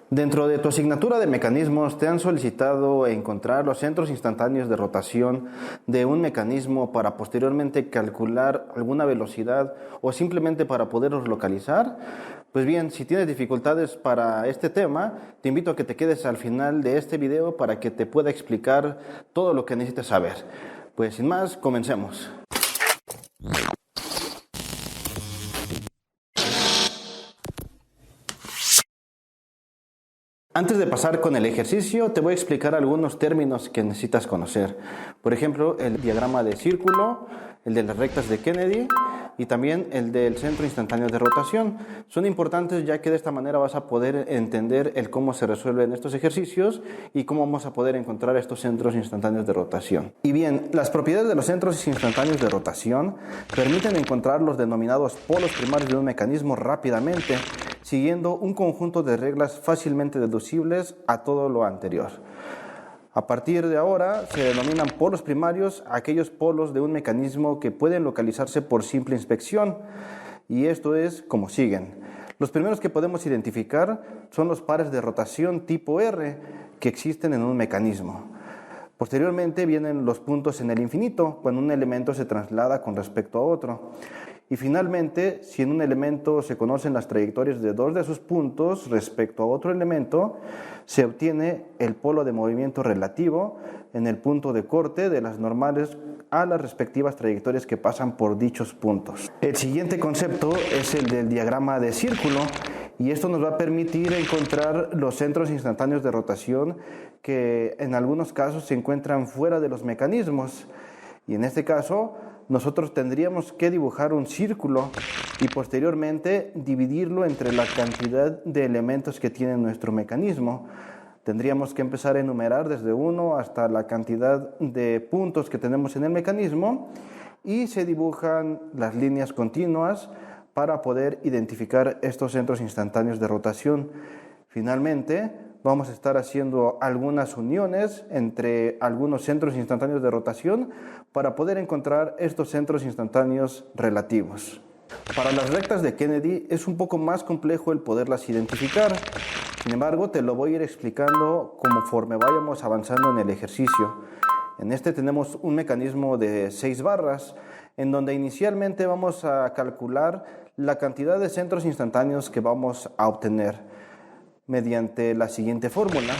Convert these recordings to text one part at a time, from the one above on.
Dentro de tu asignatura de mecanismos te han solicitado encontrar los centros instantáneos de rotación de un mecanismo para posteriormente calcular alguna velocidad o simplemente para poderlos localizar. Pues bien, si tienes dificultades para este tema, te invito a que te quedes al final de este video para que te pueda explicar todo lo que necesitas saber. Pues sin más, comencemos. Antes de pasar con el ejercicio, te voy a explicar algunos términos que necesitas conocer. Por ejemplo, el diagrama de círculo, el de las rectas de Kennedy y también el del centro instantáneo de rotación. Son importantes ya que de esta manera vas a poder entender el cómo se resuelven estos ejercicios y cómo vamos a poder encontrar estos centros instantáneos de rotación. Y bien, las propiedades de los centros instantáneos de rotación permiten encontrar los denominados polos primarios de un mecanismo rápidamente, siguiendo un conjunto de reglas fácilmente deducibles a todo lo anterior. A partir de ahora se denominan polos primarios aquellos polos de un mecanismo que pueden localizarse por simple inspección, y esto es como siguen. Los primeros que podemos identificar son los pares de rotación tipo R que existen en un mecanismo. Posteriormente vienen los puntos en el infinito, cuando un elemento se traslada con respecto a otro. Y finalmente, si en un elemento se conocen las trayectorias de dos de sus puntos respecto a otro elemento, se obtiene el polo de movimiento relativo en el punto de corte de las normales a las respectivas trayectorias que pasan por dichos puntos. El siguiente concepto es el del diagrama de círculo, y esto nos va a permitir encontrar los centros instantáneos de rotación que en algunos casos se encuentran fuera de los mecanismos. Y en este caso, nosotros tendríamos que dibujar un círculo y posteriormente dividirlo entre la cantidad de elementos que tiene nuestro mecanismo. Tendríamos que empezar a enumerar desde 1 hasta la cantidad de puntos que tenemos en el mecanismo, y se dibujan las líneas continuas para poder identificar estos centros instantáneos de rotación. Finalmente, vamos a estar haciendo algunas uniones entre algunos centros instantáneos de rotación para poder encontrar estos centros instantáneos relativos. Para las rectas de Kennedy es un poco más complejo el poderlas identificar. Sin embargo, te lo voy a ir explicando conforme vayamos avanzando en el ejercicio. En este tenemos un mecanismo de 6 barras, en donde inicialmente vamos a calcular la cantidad de centros instantáneos que vamos a obtener mediante la siguiente fórmula.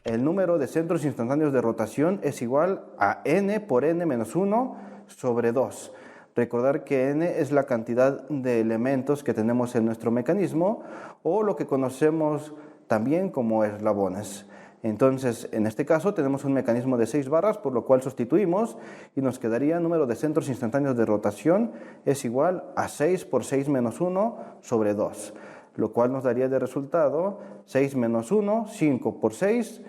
El número de centros instantáneos de rotación es igual a n por n menos 1 sobre 2. Recordar que n es la cantidad de elementos que tenemos en nuestro mecanismo, o lo que conocemos también como eslabones. Entonces, en este caso tenemos un mecanismo de 6 barras, por lo cual sustituimos y nos quedaría el número de centros instantáneos de rotación es igual a 6 por 6 menos 1 sobre 2. Lo cual nos daría de resultado 6 menos 1, 5 por 6,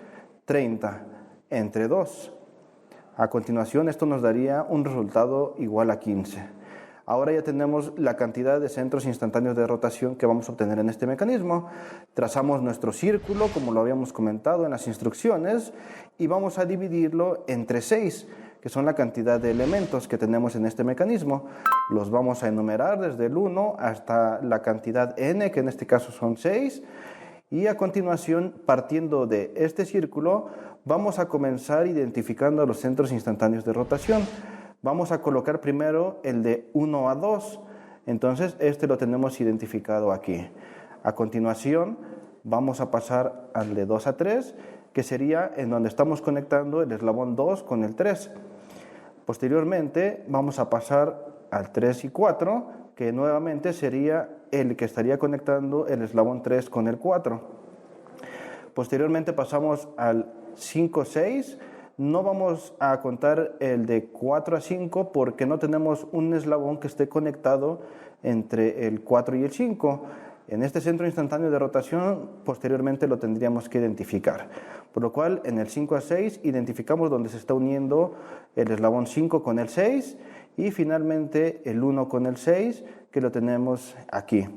30, entre 2. A continuación, esto nos daría un resultado igual a 15. Ahora ya tenemos la cantidad de centros instantáneos de rotación que vamos a obtener en este mecanismo. Trazamos nuestro círculo, como lo habíamos comentado en las instrucciones, y vamos a dividirlo entre 6, que son la cantidad de elementos que tenemos en este mecanismo. Los vamos a enumerar desde el 1 hasta la cantidad n, que en este caso son 6, y a continuación, partiendo de este círculo, vamos a comenzar identificando los centros instantáneos de rotación. Vamos a colocar primero el de 1 a 2, entonces este lo tenemos identificado aquí. A continuación, vamos a pasar al de 2 a 3, que sería en donde estamos conectando el eslabón 2 con el 3. Posteriormente vamos a pasar al 3 y 4, que nuevamente sería el que estaría conectando el eslabón 3 con el 4. Posteriormente pasamos al 5, 6. No vamos a contar el de 4 a 5 porque no tenemos un eslabón que esté conectado entre el 4 y el 5. En este centro instantáneo de rotación, posteriormente lo tendríamos que identificar. Por lo cual, en el 5 a 6 identificamos donde se está uniendo el eslabón 5 con el 6 y finalmente el 1 con el 6, que lo tenemos aquí.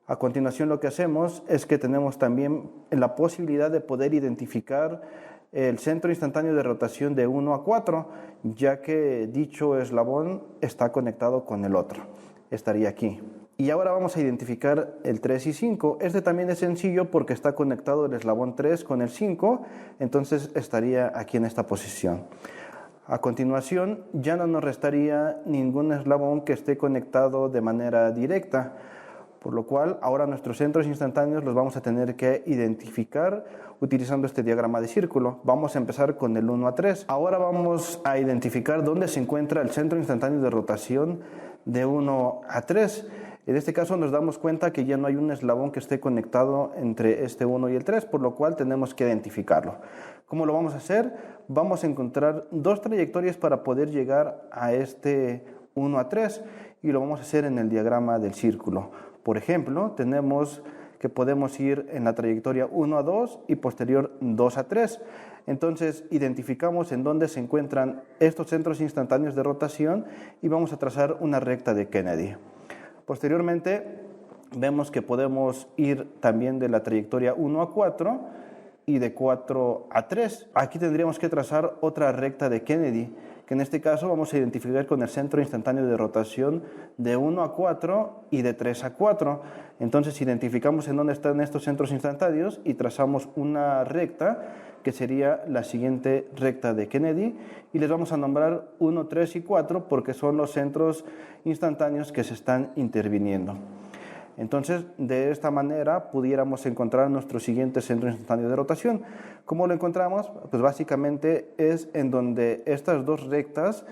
A continuación, lo que hacemos es que tenemos también la posibilidad de poder identificar el centro instantáneo de rotación de 1 a 4, ya que dicho eslabón está conectado con el otro. Estaría aquí. Y ahora vamos a identificar el 3 y 5. Este también es sencillo porque está conectado el eslabón 3 con el 5, entonces estaría aquí en esta posición. A continuación, ya no nos restaría ningún eslabón que esté conectado de manera directa, por lo cual ahora nuestros centros instantáneos los vamos a tener que identificar utilizando este diagrama de círculo. Vamos a empezar con el 1 a 3. Ahora vamos a identificar dónde se encuentra el centro instantáneo de rotación de 1 a 3. En este caso nos damos cuenta que ya no hay un eslabón que esté conectado entre este 1 y el 3, por lo cual tenemos que identificarlo. ¿Cómo lo vamos a hacer? Vamos a encontrar dos trayectorias para poder llegar a este 1 a 3 y lo vamos a hacer en el diagrama del círculo. Por ejemplo, tenemos que podemos ir en la trayectoria 1 a 2 y posterior 2 a 3. Entonces identificamos en dónde se encuentran estos centros instantáneos de rotación y vamos a trazar una recta de Kennedy. Posteriormente vemos que podemos ir también de la trayectoria 1 a 4 y de 4 a 3. Aquí tendríamos que trazar otra recta de Kennedy, que en este caso vamos a identificar con el centro instantáneo de rotación de 1 a 4 y de 3 a 4. Entonces identificamos en dónde están estos centros instantáneos y trazamos una recta que sería la siguiente recta de Kennedy y les vamos a nombrar 1, 3 y 4 porque son los centros instantáneos que se están interviniendo. Entonces, de esta manera pudiéramos encontrar nuestro siguiente centro instantáneo de rotación. ¿Cómo lo encontramos? Pues básicamente es en donde estas dos rectas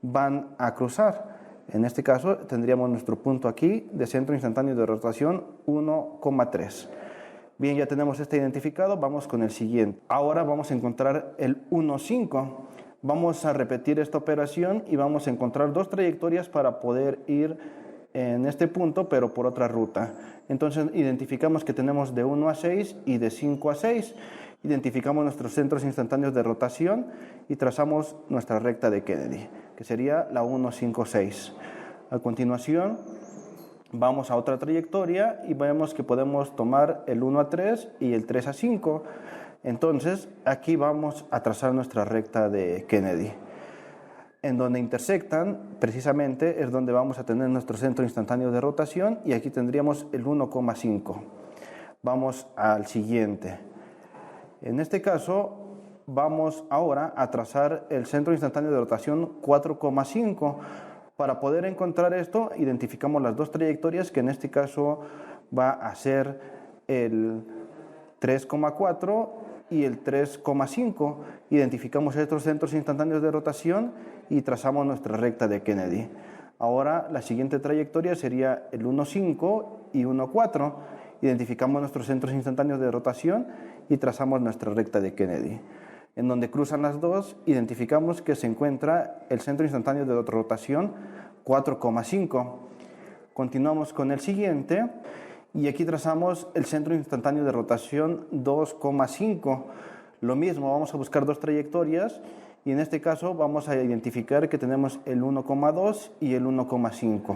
van a cruzar. En este caso tendríamos nuestro punto aquí de centro instantáneo de rotación 1,3. Bien, ya tenemos este identificado, vamos con el siguiente. Ahora vamos a encontrar el 1,5. Vamos a repetir esta operación y vamos a encontrar dos trayectorias para poder ir en este punto, pero por otra ruta. Entonces identificamos que tenemos de 1 a 6 y de 5 a 6. Identificamos nuestros centros instantáneos de rotación y trazamos nuestra recta de Kennedy, que sería la 1, 5, 6. A continuación, vamos a otra trayectoria y vemos que podemos tomar el 1 a 3 y el 3 a 5. Entonces, aquí vamos a trazar nuestra recta de Kennedy. En donde intersectan, precisamente, es donde vamos a tener nuestro centro instantáneo de rotación y aquí tendríamos el 1,5. Vamos al siguiente. En este caso, vamos ahora a trazar el centro instantáneo de rotación 4,5. Para poder encontrar esto, identificamos las dos trayectorias, que en este caso va a ser el 3,4 y el 3,5. Identificamos estos centros instantáneos de rotación y trazamos nuestra recta de Kennedy. Ahora la siguiente trayectoria sería el 1,5 y 1,4. Identificamos nuestros centros instantáneos de rotación y trazamos nuestra recta de Kennedy. En donde cruzan las dos, identificamos que se encuentra el centro instantáneo de rotación 4,5. Continuamos con el siguiente y aquí trazamos el centro instantáneo de rotación 2,5. Lo mismo, vamos a buscar dos trayectorias y en este caso vamos a identificar que tenemos el 1,2 y el 1,5.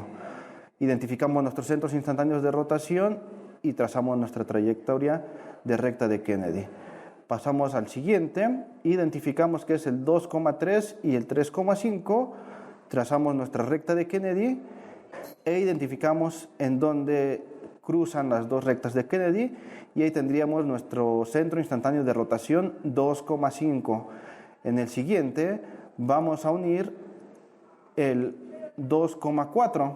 Identificamos nuestros centros instantáneos de rotación y trazamos nuestra trayectoria de recta de Kennedy. Pasamos al siguiente, identificamos que es el 2,3 y el 3,5, trazamos nuestra recta de Kennedy e identificamos en dónde cruzan las dos rectas de Kennedy y ahí tendríamos nuestro centro instantáneo de rotación 2,5. En el siguiente vamos a unir el 2,4.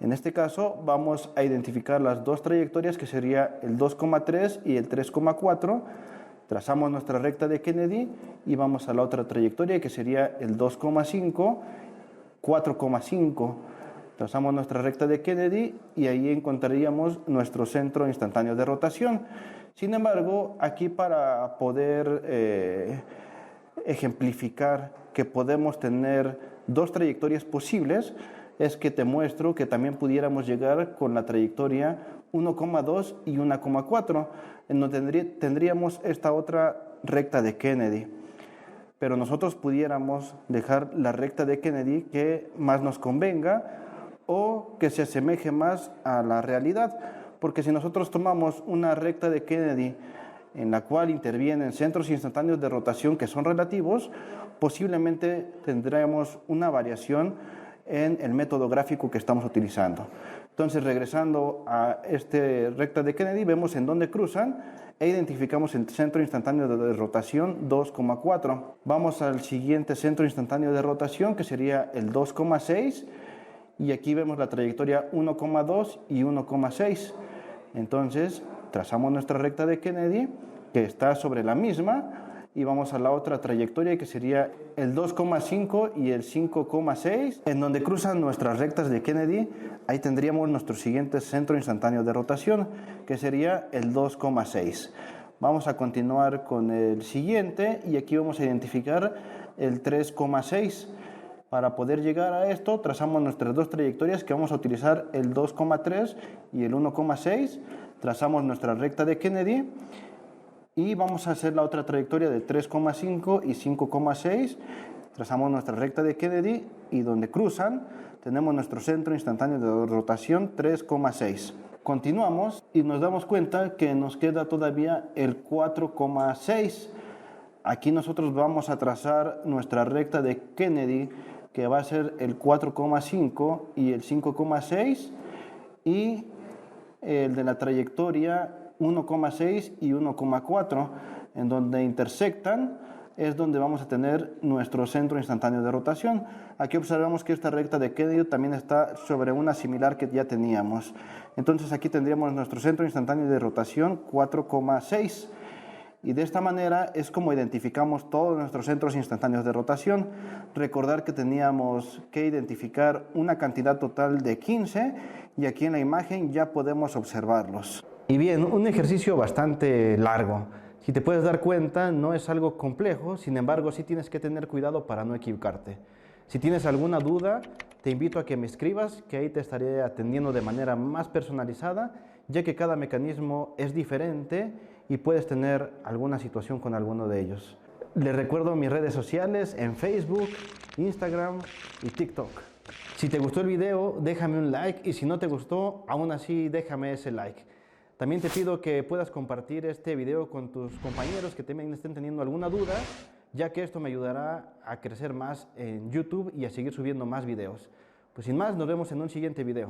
En este caso vamos a identificar las dos trayectorias que sería el 2,3 y el 3,4. Trazamos nuestra recta de Kennedy y vamos a la otra trayectoria que sería el 2,5, 4,5. Trazamos nuestra recta de Kennedy y ahí encontraríamos nuestro centro instantáneo de rotación. Sin embargo, aquí para poder ejemplificar que podemos tener dos trayectorias posibles, es que te muestro que también pudiéramos llegar con la trayectoria 1,2 y 1,4, en donde tendríamos esta otra recta de Kennedy. Pero nosotros pudiéramos dejar la recta de Kennedy que más nos convenga o que se asemeje más a la realidad, porque si nosotros tomamos una recta de Kennedy en la cual intervienen centros instantáneos de rotación que son relativos, posiblemente tendremos una variación en el método gráfico que estamos utilizando. Entonces, regresando a esta recta de Kennedy, vemos en dónde cruzan e identificamos el centro instantáneo de rotación 2,4. Vamos al siguiente centro instantáneo de rotación, que sería el 2,6, y aquí vemos la trayectoria 1,2 y 1,6. Entonces, trazamos nuestra recta de Kennedy, que está sobre la misma, y vamos a la otra trayectoria, que sería el 2,5 y el 5,6, en donde cruzan nuestras rectas de Kennedy. Ahí tendríamos nuestro siguiente centro instantáneo de rotación, que sería el 2,6. Vamos a continuar con el siguiente, y aquí vamos a identificar el 3,6. Para poder llegar a esto, trazamos nuestras dos trayectorias, que vamos a utilizar el 2,3 y el 1,6. Trazamos nuestra recta de Kennedy, y vamos a hacer la otra trayectoria de 3,5 y 5,6. Trazamos nuestra recta de Kennedy, y donde cruzan tenemos nuestro centro instantáneo de rotación 3,6. Continuamos y nos damos cuenta que nos queda todavía el 4,6. Aquí nosotros vamos a trazar nuestra recta de Kennedy, que va a ser el 4,5 y el 5,6, y el de la trayectoria 1,6 y 1,4, en donde intersectan es donde vamos a tener nuestro centro instantáneo de rotación. Aquí observamos que esta recta de Kennedy también está sobre una similar que ya teníamos. Entonces aquí tendríamos nuestro centro instantáneo de rotación 4,6. Y de esta manera es como identificamos todos nuestros centros instantáneos de rotación. Recordar que teníamos que identificar una cantidad total de 15, y aquí en la imagen ya podemos observarlos. Y bien, un ejercicio bastante largo. Si te puedes dar cuenta, no es algo complejo, sin embargo, sí tienes que tener cuidado para no equivocarte. Si tienes alguna duda, te invito a que me escribas, que ahí te estaré atendiendo de manera más personalizada, ya que cada mecanismo es diferente y puedes tener alguna situación con alguno de ellos. Les recuerdo mis redes sociales en Facebook, Instagram y TikTok. Si te gustó el video, déjame un like, y si no te gustó, aún así déjame ese like. También te pido que puedas compartir este video con tus compañeros que también estén teniendo alguna duda, ya que esto me ayudará a crecer más en YouTube y a seguir subiendo más videos. Pues sin más, nos vemos en un siguiente video.